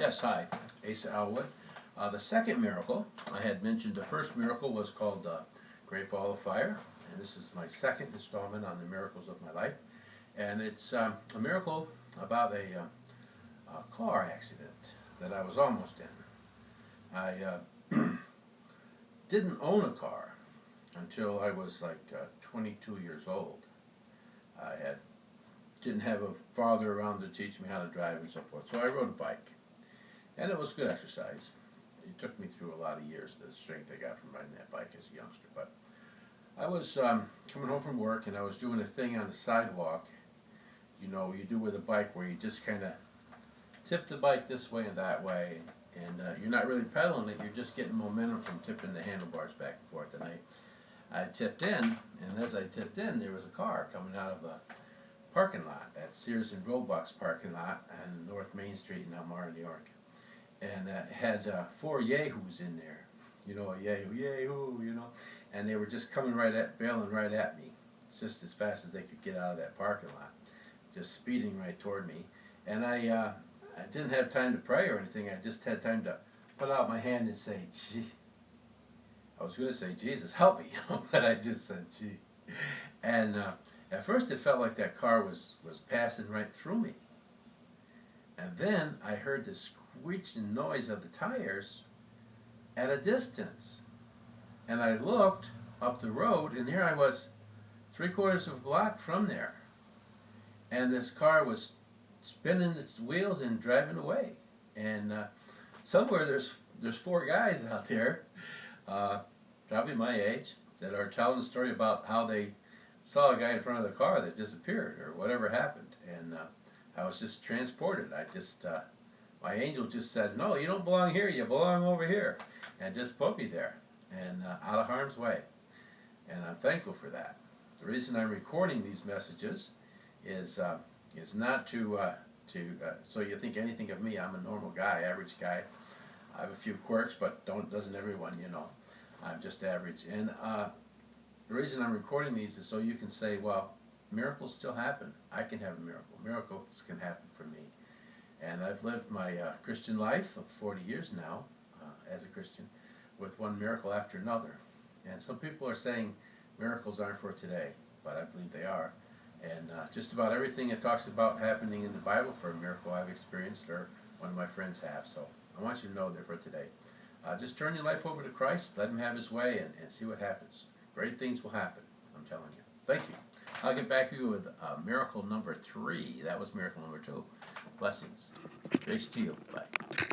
Yes, hi, Asa Alwood. The second miracle, I had mentioned the first miracle was called Great Ball of Fire, and this is my second installment on the miracles of my life. And it's a miracle about a car accident that I was almost in. I didn't own a car until I was like 22 years old. Didn't have a father around to teach me how to drive and so forth, so I rode a bike. And it was good exercise. It took me through a lot of years, the strength I got from riding that bike as a youngster. But I was coming home from work, and I was doing a thing on the sidewalk. You know, you do with a bike where you just kind of tip the bike this way and that way, and you're not really pedaling it, you're just getting momentum from tipping the handlebars back and forth. And I tipped in, and as I tipped in, there was a car coming out of a parking lot at Sears and Roebuck's parking lot on North Main Street in Elmira, New York. And had four yahoos in there, you know, a yahoo, you know, and they were just coming bailing right at me, just as fast as they could get out of that parking lot, just speeding right toward me. And I didn't have time to pray or anything. I just had time to put out my hand and say, gee. I was going to say, Jesus, help me, you know, but I just said, gee. And at first it felt like that car was passing right through me. And then I heard the screeching noise of the tires at a distance. And I looked up the road, and here I was 3/4 of a block from there. And this car was spinning its wheels and driving away. And somewhere there's four guys out there, probably my age, that are telling a story about how they saw a guy in front of the car that disappeared or whatever happened. And I was just transported. My angel just said, no, you don't belong here, you belong over here, and just put me there and out of harm's way. And I'm thankful for that. The reason I'm recording these messages is not so you think anything of me. I'm a normal guy, average guy. I have a few quirks, but doesn't everyone, you know. I'm just average. And the reason I'm recording these is so you can say, well, miracles still happen. I can have a miracle. Miracles can happen for me. And I've lived my Christian life of 40 years now as a Christian with one miracle after another. And some people are saying miracles aren't for today, but I believe they are. And just about everything it talks about happening in the Bible for a miracle I've experienced or one of my friends have. So I want you to know they're for today. Just turn your life over to Christ, let him have his way, and see what happens. Great things will happen, I'm telling you. Thank you. I'll get back to you with miracle number 3. That was miracle number 2. Blessings. Grace to you. Bye.